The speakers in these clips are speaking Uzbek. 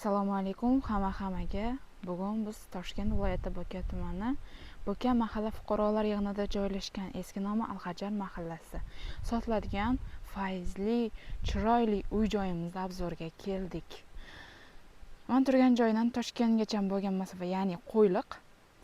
Assalomu alaykum hammaga. Bugun biz Toshkent viloyati Bo'ka tumani Bo'ka mahalla fuqarolar yig'inida joylashgan eski nomi Alhajar mahallasi sotiladigan fayzli, chiroyli uy-joyimiz obzoriga keldik. Men turgan joydan Toshkentgacha bo'lgan masofa, ya'ni Qo'yliq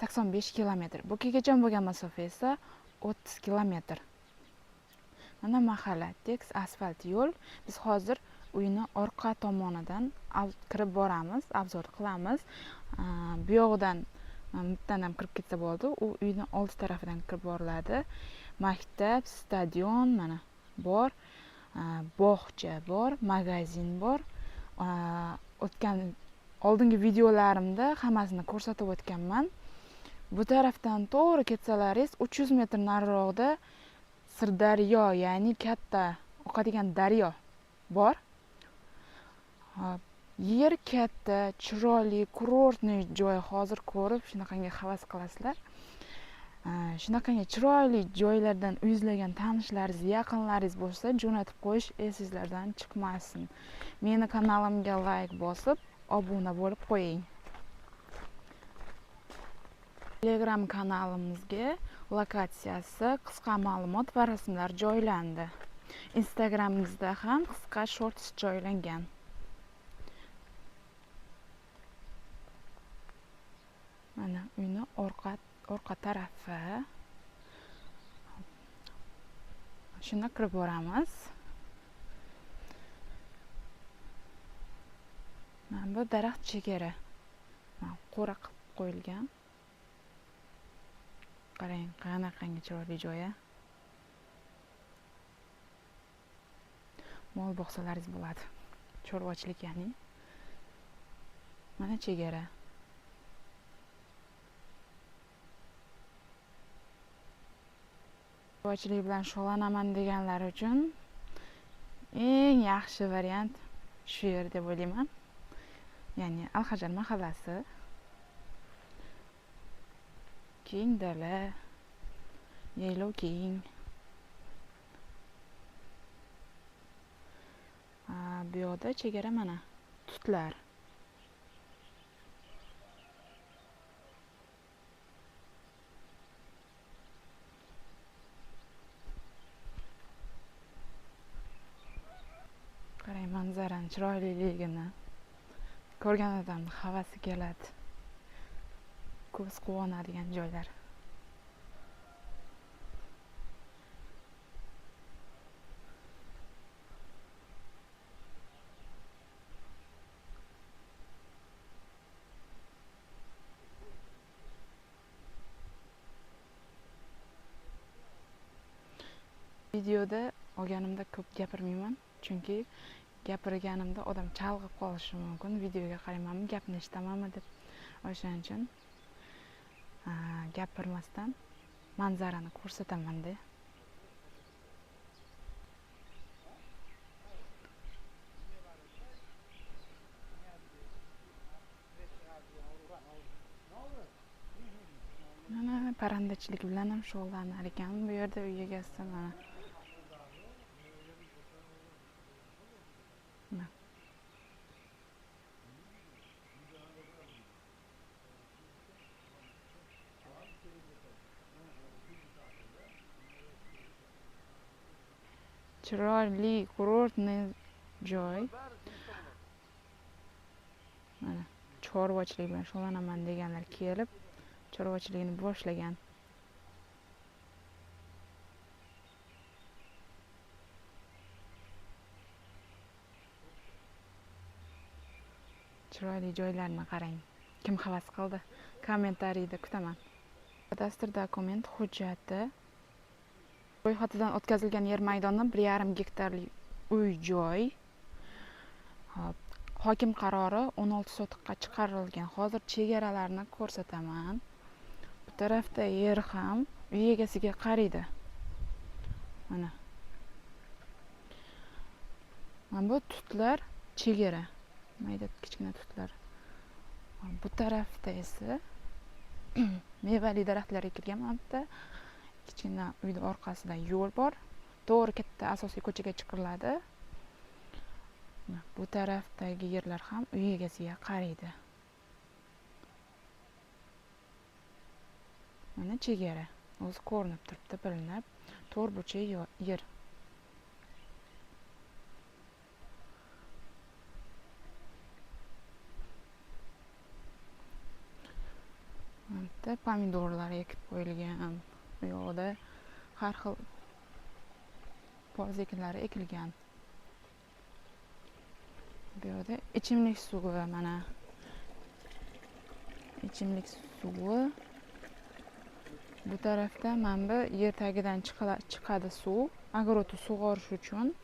85 kilometr, Bo'kagacha bo'lgan masofa esa 30 kilometr. Mana mahalla, tekis asfalt yo'l. Biz hozir uyni orqa tomonidan kirib boramiz, obzor qilamiz. Bu yoqdan bittadan ham kirib ketsa bo'ldi. U uyning old tarafidan kirib boriladi. Maktab, stadion mana bor, bog'cha bor, magazin bor. O'tgan oldingi videolarimda hammasini ko'rsatib o'tganman. Bu tarafdan to'g'ri ketsalaringiz 300 metr nariroqda Sirdaryo, ya'ni katta oqadigan daryo bor. Yer katta, chiroyli, kurortniy joy. Hozir ko'rib shunaqangi havas qilasizlar. Shunaqangi chiroyli joylardan uyizlagan tanishlaringiz, yaqinlaringiz bo'lsa, jo'natib qo'yish esingizlardan chiqmasin. Meni kanalimga like bosib, obuna bo'lib qo'ying. Telegram kanalimizga lokatsiyasi, qisqa ma'lumot va rasmlar joylandi. Instagramimizda ham qisqa shorts joylangan. Mana uyni orqa tarafi. Shuna kirib boramiz. Mana bu daraxt chegara. Qo'ra qilib qo'yilgan. Qarang, qanaqangi chiroyli joyi. Mol boqsalaringiz bo'ladi. Chorvachilik, ya'ni. Mana chegara. Chorvachilik bilan shug'ullanaman deganlar uchun eng yaxshi variant shu yer deb o'ylayman. Ya'ni Alhajar mahallasi. Keng dala, yaylov keng. Bu yoqda chegara mana, tutlar. Qarang, manzarani chiroyliligini ko'rgan odamning havasi keladi. Ko'z quvonadigan joylar. Videoda olganimda ko'p gapirmayman, chunki gapirganimda odam chalg'ib qolishi mumkin. Videoga qaraymanmi, gapni eshitamanmi deb. O'shaning uchun gapirmasdan manzarani ko'rsataman-da. Mana parandachilik bilan ham shug'ullanar ekan bu yerda uy egasi. Mana chiroyli kurortniy joy. Mana chorvachilik bilan shug'ullanaman deganlar kelib chorvachiligini boshlagan. Chiroyli joylarni qarang. Kim havas qildi? Kommentariyda kutaman. Kadastr dokument hujjati. Ro'yxatidan o'tkazilgan yer maydoni 1,5 gektarlik uy-joy. Hokim qarori 16 sotiqqa chiqarilgan. Hozir chegaralarni ko'rsataman. Bu tarafda yer ham uy egasiga qaraydi. Mana. Mana bu tutlar chegara. Mayda kichkina tutlar. Bu tarafda esa mevali daraxtlar ekilgan. Mana bu kichkina uyning orqasida yo'l bor. To'g'ri katta asosiy ko'chaga chiqariladi. Bu tarafdagi yerlar ham uy egasiga qaraydi. Mana chegara o'zi ko'rinib turibdi, bilinib. 4 burchak yer. Bitta pomidorlar ekib qo'yilgan. Bu yoqda har xil pozekinlar ekilgan. Bu yoqda ichimlik suvi, mana ichimlik suvi. Bu tarafda mana bu yer tagidan chiqadi suv. Огородni sug'orish uchun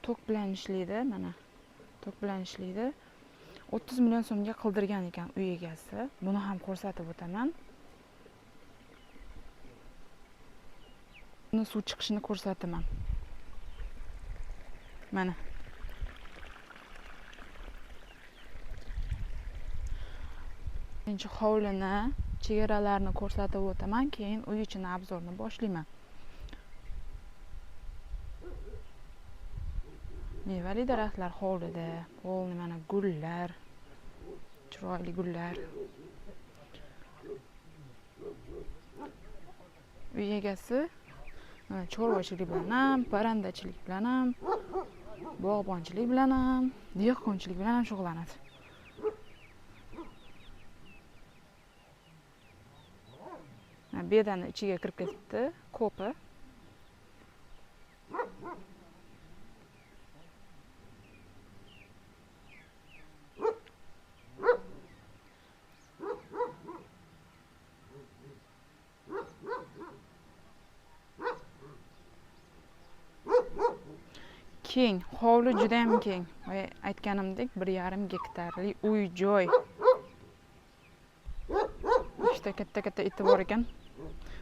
tok bilan ishlaydi, mana. Tok bilan ishlaydi. 30 million so'mga qildirgan ekan uy egasi. Buni ham ko'rsatib o'taman. Buni suv chiqishini ko'rsataman. Mana. Birinchi hovlini, chegaralarini ko'rsatib o'taman, keyin uy ichini obzorni boshlayman. Mevali daraxtlar hovlida, polni mana gullar, chiroyli gullar. Uy egasi chorvachilik bilan ham, parrandachilik bilan ham, bog'bonchilik bilan ham, dehqonchilik bilan ham shug'ullanadi. Bedani ichiga kirib ketibdi, ko'pi. Keng, hovli juda ham keng. Aytganimdek 1,5 gektarli uy joy. Ikkita katta iti bor ekan.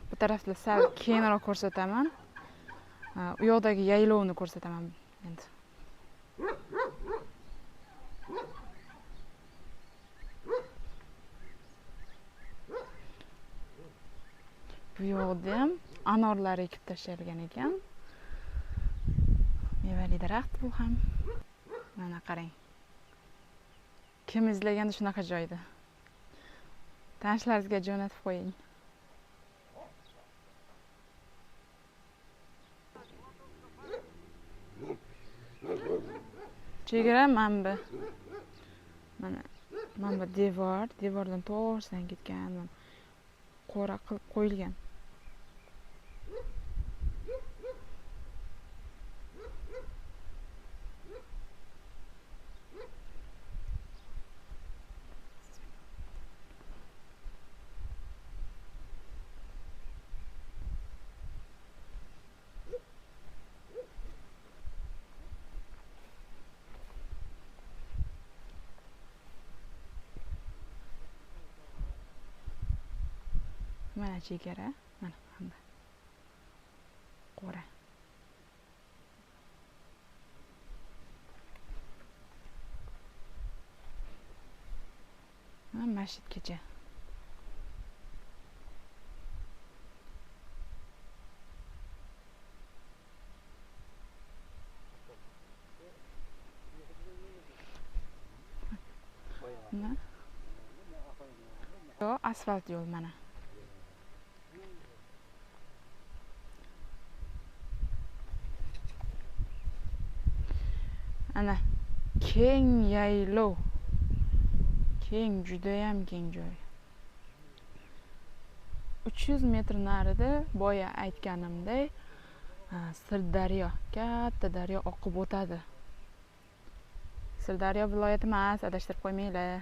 Bu tarafda sal kengroq ko'rsataman. U yoqdagi yaylovni ko'rsataman endi. Bu yoqda ham anorlar ekib tashalgan ekan. Mevali daraxt bu ham. Mana qarang. Kim izlaganda shunaqa joyda. Tanishlaringizga jo'natib qo'ying. Chegara mana bu devordan to'g'risidan ketgan, qora qilib qo'yilgan. Mana chegara, mana hamma. Qora. Mana masjidgacha. Yo, asfalt yo'l mana. Ana keng yaylov. Keng, judayam keng joy. 300 metr narida boya aytganimdek Sirdaryo, katta daryo oqib o'tadi. Sirdaryo viloyati emas, adashtirib qo'ymanglar.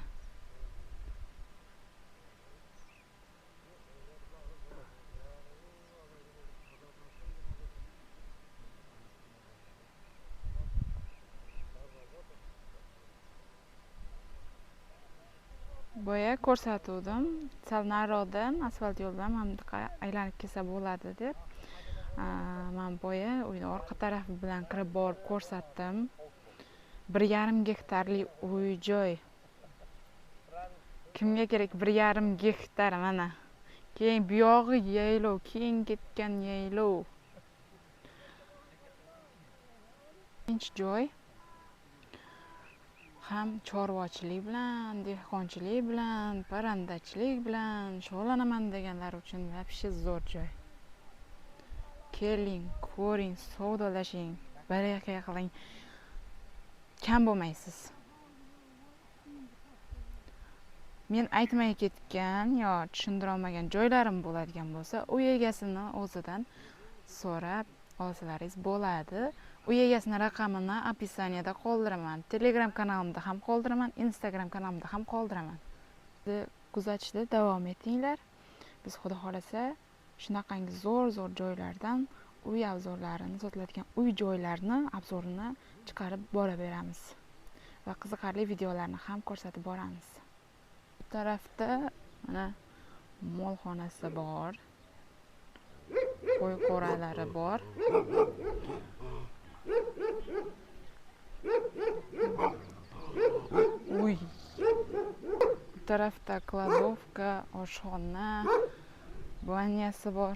Boya ko'rsatuvdim, sal nariroqdan asfalt yo'ldan mana aylanib kelsa bo'ladi deb. Men boya uyning orqa tarafi bilan kirib borib ko'rsatdim. 1,5 gektarli uy joy. Kimga kerak 1,5 gektar mana. Keyin bu yog'i yaylov, keng ketgan yaylov. Tinch joy. ham chorvachilik bilan, dehqonchilik bilan, parrandachilik bilan shug'ullanaman deganlar uchun вообще zo'r joy. Keling, ko'ring, savdolashing, baraka qiling. Kam bo'lmaysiz. Men aytmay ketgan yo tushuntira olmagan joylarim bo'ladigan bo'lsa, uy egasini o'zidan so'rab olsalaringiz bo'ladi. Uy egasini raqamini описаниеda qoldiraman. Telegram kanalimda ham qoldiraman, Instagram kanalimda ham qoldiraman. Kuzatishda davom etinglar. Biz xudo xolasa shunaqangi zo'r joylardan uy obzorlarini, sotiladigan uy joylarini obzorini chiqarib boraveramiz va qiziqarli videolarni ham ko'rsatib boramiz. Bu tarafda mana molxonasi bor. Qo'y qo'ralari bor. Uy. Bu tarafda kladovka, oshxona, banyasi bor.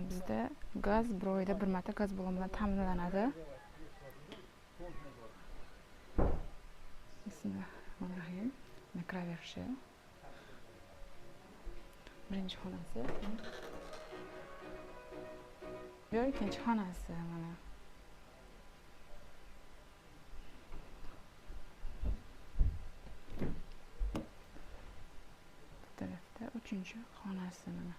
Bizda gaz bir oyda bir marta gaz ballon bilan ta'minlanadi. Bismillahirrohmanirrohim. Kiraverishdi. Birinchi xonasi. Bu ikkinchi xonasi mana. Bu tarafda uchinchi xonasi mana.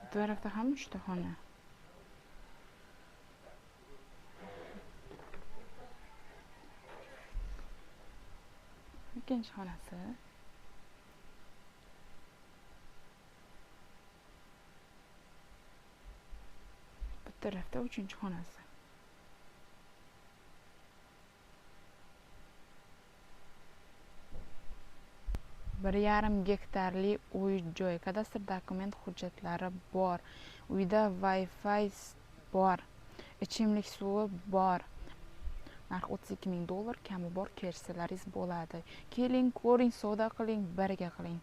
Bu tarafda ham 3 ta xona. İkinci xonasi. Bu tarafda uchinchi xonasi. Bir yarim gektarli uy joy, kadastr dokument hujjatlari bor. Uyda Wi-Fi bor. Ichimlik suvi bor. Narx $32,000, kami bor, kersalaringiz bo'ladi. Keling, ko'ring, savdo qiling, birga qiling.